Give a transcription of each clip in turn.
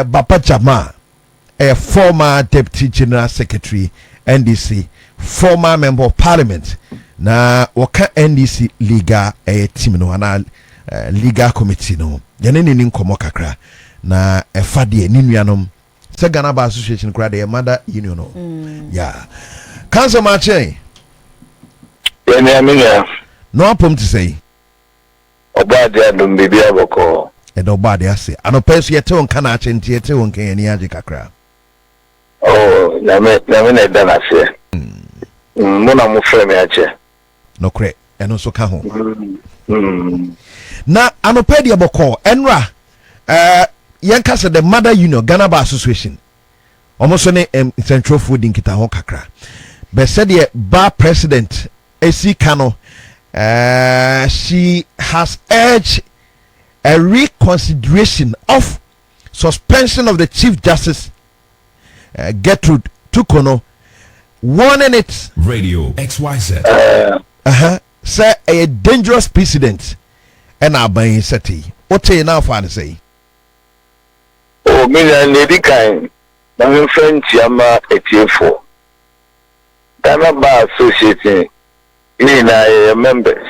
Bapa Jama, a former Deputy General Secretary, NDC, former Member of Parliament. Na waka NDC Liga team no ana Liga Committee no. Yene ni nkomo kakra. Na efa de ni nuanom. Se Ghana Bar Association kra de mother union no. Yeah. Council Marche. No apom to say. Obade adum bibi aboko. Edo obade ase. Ano peso yete won kana achenti yete won kan yani age kakra. Oh, na me na dana se. Muna mu frame ache. No kre. Eno so ka ho. Na ano pedi aboko enra yanka se the mother union Ghana Bar Association. Almost ne central food in kita ho kakra. Be said the bar president AC Kano she has urged a reconsideration of suspension of the Chief Justice Gertrude Tukono, warning it Radio XYZ say a dangerous precedent and our buying city. What say now for say? Oh, me and lady kind. My friend Yama 84. Ghana Bar Association in members.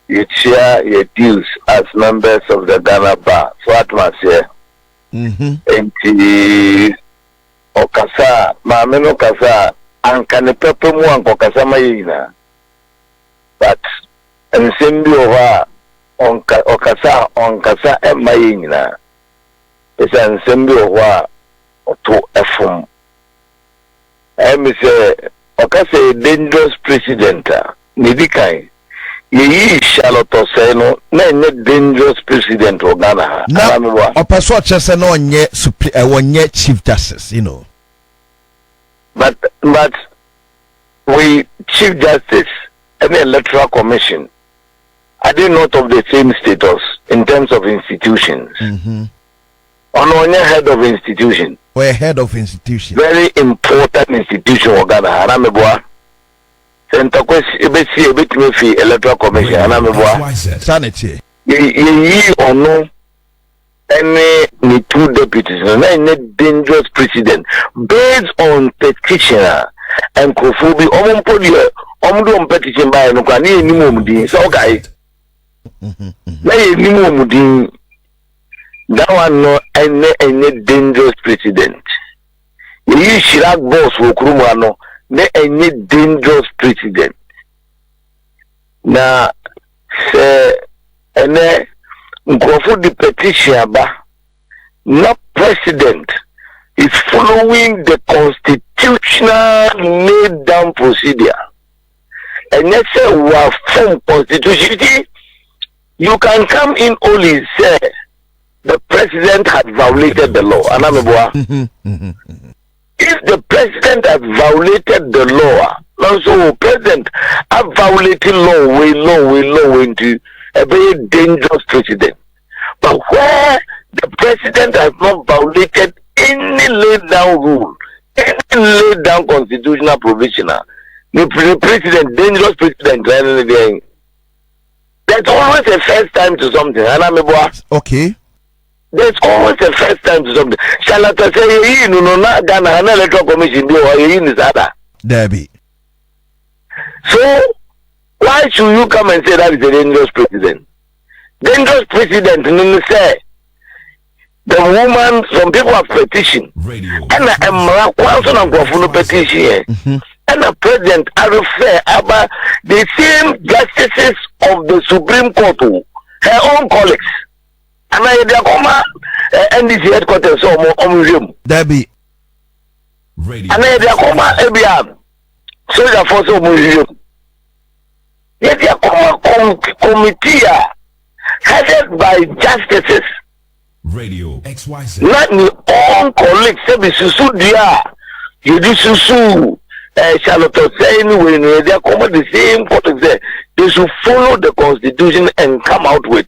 You share your dues as members of the Ghana Bar. So at my share. And the Okasa, Mameno Kasa, and can a pepper one Okasa Mayina. But and send you over on Okasa and Mayina. It's an assembly over to a form. And me say, Okasa dangerous president, Nidikai. Ye Charlotte Oseno, no dangerous president of Ghana. Now, a person just one yet Chief Justice, you know. But we Chief Justice and the Electoral Commission are they not of the same status in terms of institutions? On one head of institution. We're head of institution. Very important institution of Ghana. Anameboa. Center KWESI a bit me fee Electoral Commission. Anameboa. Sanity. Ye or no any two deputies, any dangerous precedent based on petitioner and Kofubi Omdo petition by no can any mumdi. So okay. Nay any mumdi. That one no any dangerous precedent. You Shirak boss will Krumano, ne any dangerous precedent. Now, say, and then go for the petition, but not president is following the constitutional laid down procedure. And let's say we have formed constitution. You can come in only say the president had violated the law. If the president has violated the law, also president have violated law into a very dangerous precedent. But where the president has not violated any laid down rule, any laid down constitutional provision, the president, dangerous president, there's always a first time to something. Okay. There's always a first time to something. Shall I say, no, not Ghana, an electoral commission, or in this other? Debbie. So, why should you come and say that is a dangerous president? Dangerous president, say, the woman, some people have petitioned. And I'm going to petition. And the president, I refer about the same justices of the Supreme Court, her own colleagues. And I NDC headquarters so Debbie. And I soldier force museum. Yet the committee headed by justices. Radio XYZ. Not my own colleagues say be susu dia. You do susu. Charlotte say anyway they come the same court say they should follow the constitution and come out with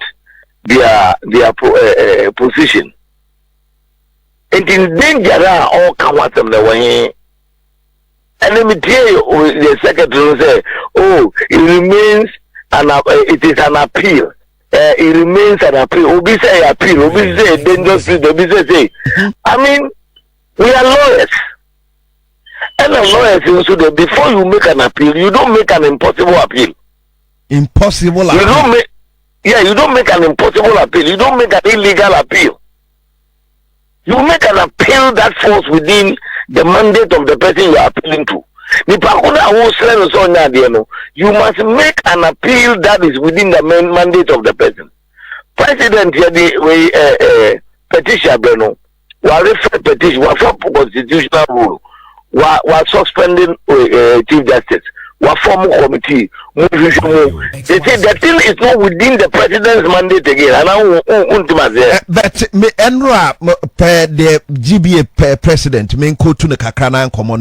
their position. And in danger all come out them the way. And let me tell you, the secretary say, oh, it remains it is an appeal. it remains an appeal. Obi say appeal. Obi say dangerous. Obi say. I mean, we are lawyers. And as lawyers, so that before you make an appeal, you don't make an impossible appeal. Impossible appeal. You don't make. Yeah, you don't make an impossible appeal. You don't make an illegal appeal. You make an appeal that falls within the mandate of the person you are appealing to. You must make an appeal that is within the mandate of the person. President, petition, petition, constitutional rule, suspending Chief Justice, form committee. They say the thing is not within the president's mandate again. But Enra the GBA president, Menko to the Kakrana and Common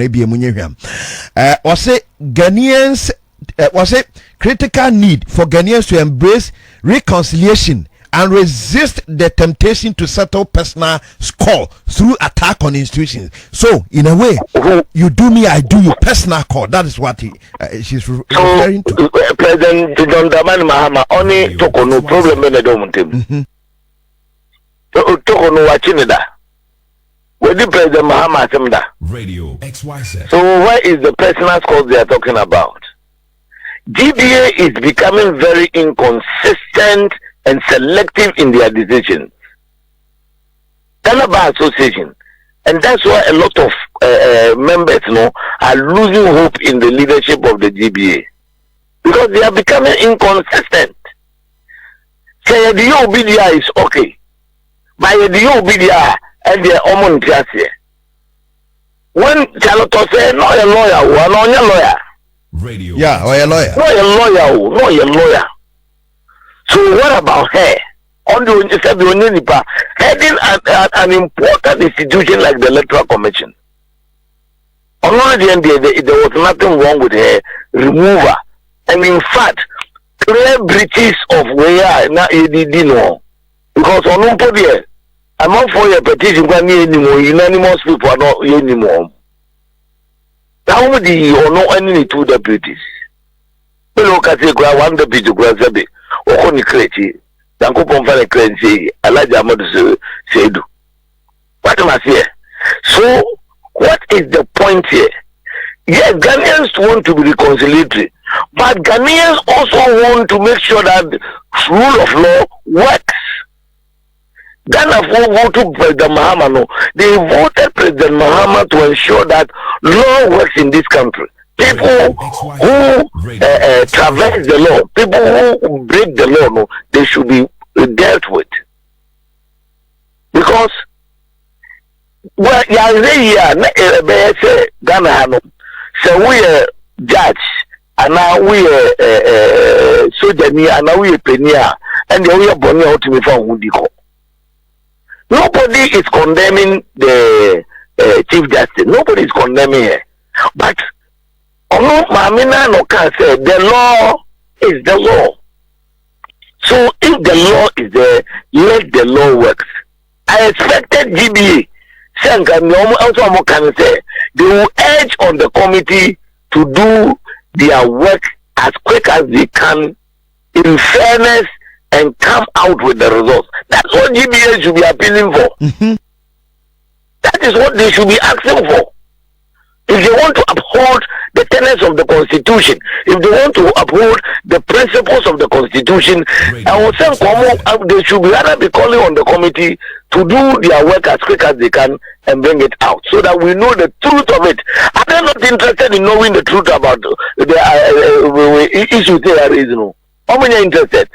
was it Ghanaians was it critical need for Ghanaians to embrace reconciliation and resist the temptation to settle personal score through attack on institutions. So, in a way, you do me, I do you, personal call. That is what she's referring to. President John Dramani Mahama only took on no problem in the domain. Took on no watching that. Where the President Mahama Semda? Radio XYZ. So, where is the personal score they are talking about? GBA is becoming very inconsistent and selective in their decisions. Ghana Bar Association, and that's why a lot of members, are losing hope in the leadership of the GBA because they are becoming inconsistent. Say the OBDI is okay, but the OBDI and the Omontiasi. When Charlotte say no, a lawyer, no, a lawyer. Radio. Yeah, or a lawyer. No, a lawyer, no, a lawyer. So what about her? On the heading an important institution like the Electoral Commission. On one hand, there was nothing wrong with her removal, and in fact, clear breaches of where now ADD no, because on one point I'm not for your petition. Anymore, unanimous people are not anymore. How would you know any two deputies? Look at the one deputy grab Okoni Krechi, Danko Pomfane Krechi, Alaja Amadu Seidu. What am I saying? So, what is the point here? Yes, Ghanaians want to be reconciliatory, but Ghanaians also want to make sure that rule of law works. Ghana voted President Mahama. They voted President Mahama to ensure that law works in this country. People who traverse the law, people who break the law, they should be dealt with. Because, well, Ghana, so we are judge, and now we are soldier, and now we are penia, and we are born out to me from Wudiko. Nobody is condemning the Chief Justice. Nobody is condemning her. But Mamina no can say the law is the law. So if the law is there, let the law work. I expected GBA also can say they will urge on the committee to do their work as quick as they can in fairness and come out with the results. That's what GBA should be appealing for. That is what they should be asking for. If they want to uphold the tenets of the Constitution, if they want to uphold the principles of the Constitution, I will say they should rather be calling on the committee to do their work as quick as they can and bring it out so that we know the truth of it. Are they not interested in knowing the truth about the issues they are raising? How many are interested?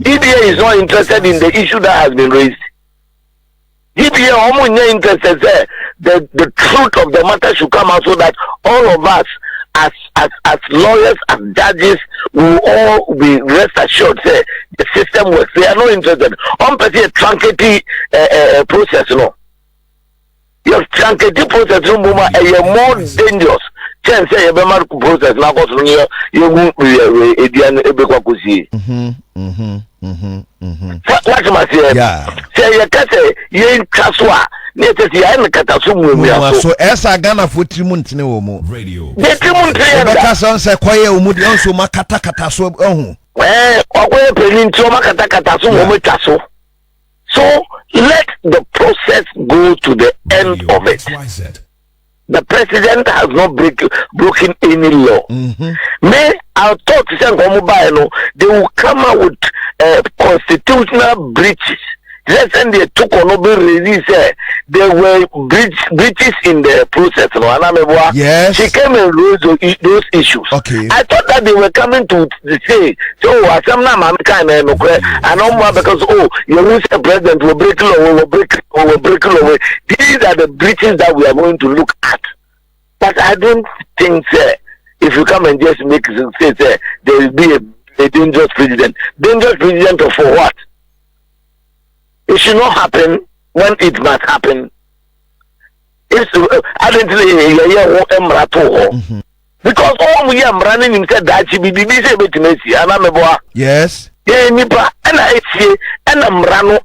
GBA is not interested in the issue that has been raised. GBA only interested the truth of the matter should come out so that all of us as lawyers, as judges, will all be rest assured say the system works. They are not interested. On a truncated process, no. Your truncated process is more dangerous. Chance say a process now goes you won't be what am I saying? Yeah. Say you can't say you ain't Kaswa. So esa Ghana for 3 months ne wo mo. Radio. The 3 months. Rebecca son say kwaye umudi onso makata kata so ehun. Okwe peninti omakata so mo metwa so. So let the process go to the end of it. The president has not broken any law. May I thought they will come out with constitutional breaches. Let's say they took on release. There were breaches in the process. Yes. She came and raised those issues. Okay. I thought that they were coming to say, so some man kind of and no because you the president will break law, will break law. These are the breaches that we are going to look at. But I don't think if you come and just make say there will be a dangerous president. Dangerous president for what? It should not happen when it must happen. It's I don't think because all we are running himself that she be busy with Messi and I'm a boy. Yes. Yeah, nipa and I say and I'm rano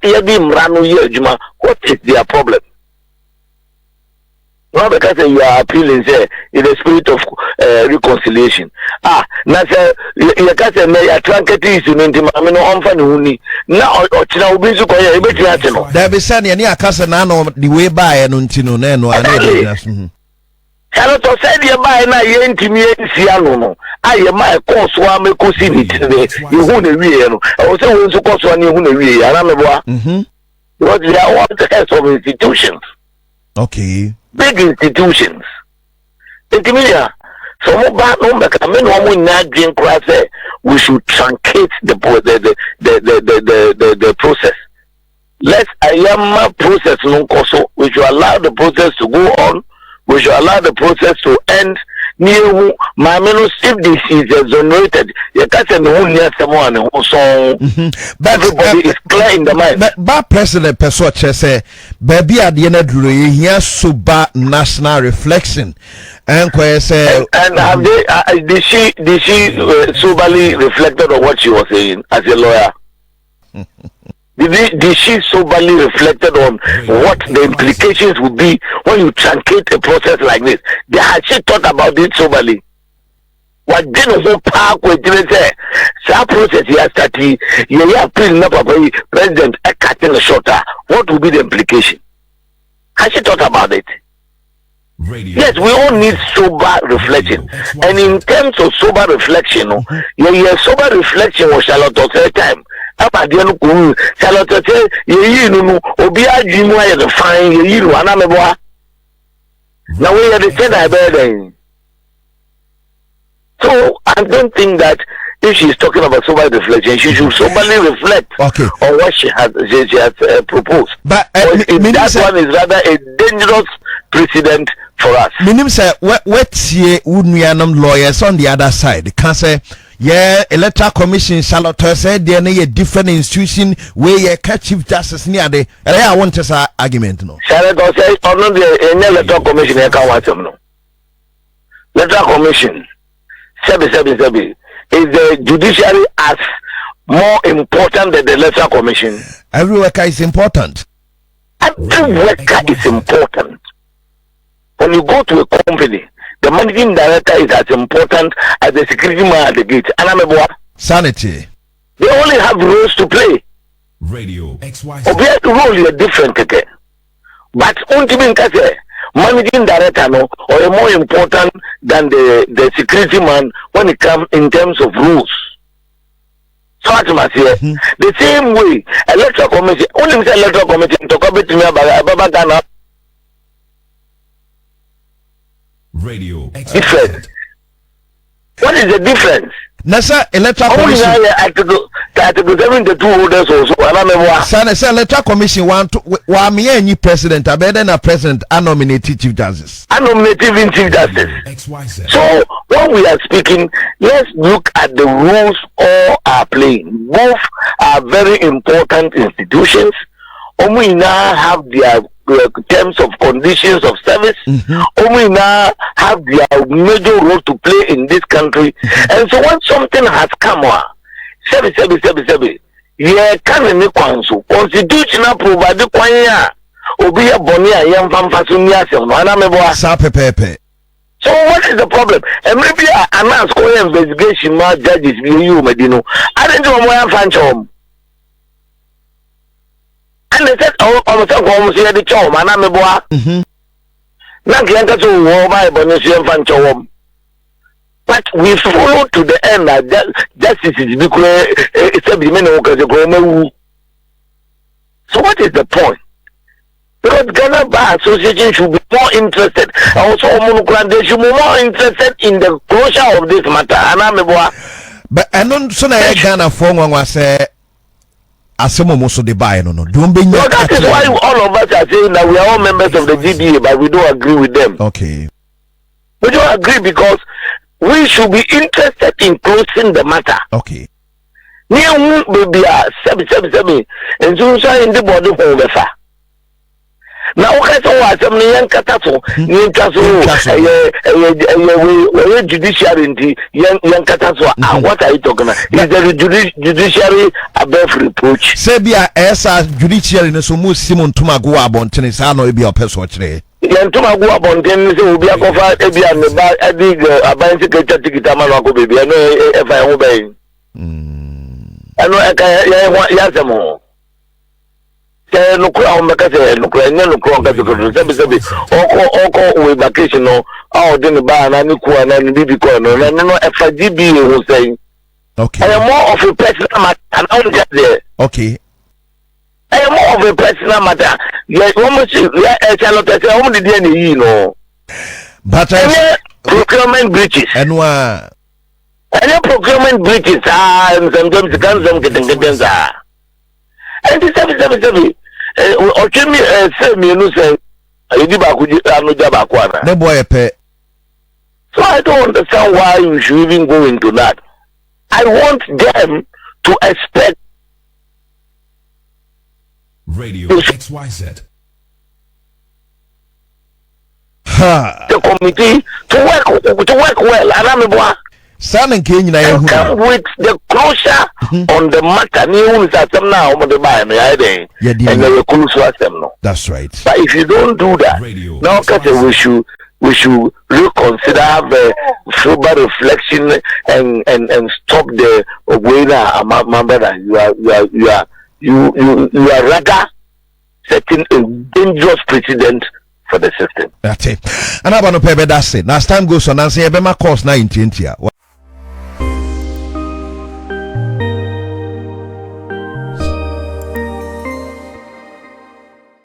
juma. What is their problem? Not because you are appealing in the spirit of reconciliation. Now say you can say me a trunkety is in I no amfani huni. Now ochina ubizu ko ye ebeti ate no. There be say ni akasa na no the way by no ntino na no ane. Kalo to say the by na ye ntimi ensia no no. Aye ma course wa me ko si ni tire. You hu na wie no. O say won so course wa ni hu na wie ya na me boa. Because they are all the heads of institutions. Okay. Big institutions. Intimidate. So we should truncate the process. Let's process we should allow the process to go on. We should allow the process to end. If this is exonerated, everybody is clear in the mind. But President Pessoa say, baby at the end of the day, he has super national reflection. And say, and have they, did she soberly reflected on what she was saying as a lawyer? Did she soberly reflected on what the implications would be when you truncate a process like this? Had she thought about it soberly? What didn't whole park with say? Some process here started. You are putting up a president a cutting a shorter. What would be the implication? Has she thought about it? Yes, we all need sober reflection. And in terms of sober reflection, your sober reflection was Charlotte all time. Apa dia no ku Charlotte say ye no obi adwinu aye the fine ye no ana meboa na we are the same I so I don't think that if she is talking about sober reflection she should soberly reflect on what she has proposed. But that one is rather a dangerous precedent for us. Minim say what's ye unuanam lawyers on the other side can say yeah, electoral commission Charlotte said there na different institution where you catch chief justice near the I want to say argument no. Charlotte say on the electoral commission e can want no. Electoral commission sebi is the judiciary as more important than the electoral commission. Every worker is important. Every worker is important. When you go to a company, the managing director is as important as the security man at the gate. And sanity. They only have roles to play. Radio XY. The role is different. But managing director no or more important than the security man when it comes in terms of rules. So the same way electoral committee only electoral committee to come to me about Ghana. Radio different. What is the difference? Nasa electoral commission. Article 72 holders also. Sana electoral commission want wa me any president abeda na president nominated chief justice. Nominated chief justice. So when we are speaking, let's look at the rules all are playing. Both are very important institutions. We now have their terms of conditions of service. We now have their major role to play in this country. And so when something has come on, yeah, can any council constitutional provide kwanya obi e boni ayam famfa so ni asem no ana mebo sa pepepe So what is the problem? And maybe I announce investigation my judges you Medino. I didn't do more fan chom. And they said, oh, almost the chom, and I'm a boy. Not like to war by Bonus fan chom. But we follow to the end that justice is because it's a bimeno. So what is the point? Because Ghana Bar Association should be more interested. Also, they should be more interested in the closure of this matter. But I don't so na Ghana for one was Asemomoso de buy no. Don't be no, that is why all of us are saying that we are all members of the GBA, but we don't agree with them. Okay. We don't agree because we should be interested in closing the matter. Okay. Near baby, 777, and so in the body over. Now, okay, so what? Some young cataso, young caso, judiciary, young cataso. What are you talking about? Is the judiciary above reproach? Sebia, esa judiciary no so mu Simon Tumagua Bontene, Sano be a person. Young Tumagua Bontene will be a cover, Ebia, and the bar, a big secretary ticket, Amano, baby. I know if I obey. I know I want Yasamo. No crown, make us no crown, no crown, or vacation, or then bar and BB corner, and no GBA was saying, okay, I am more of a personal matter, and I'll get there. Okay, I am more of a personal matter. Yes, almost, I cannot say only the end, you know. But I procurement breaches, and what? Any procurement breaches, and sometimes the guns don't get the and the 777 or Jimmy said me no say the boy pay. So I don't understand why you should even go into that. I want them to expect Radio XYZ. the committee to work well. And I'm a boy. Sanin Kenya come with the closure on the matter. New system now on the buy me and the close system no. That's right. But if you don't do that, now we should reconsider, have a sober reflection and stop the way that my brother you are rather setting a dangerous precedent for the system. That's it. And I'm going to pay that's it. Now as time goes on, I say, "Ebema course 19 here."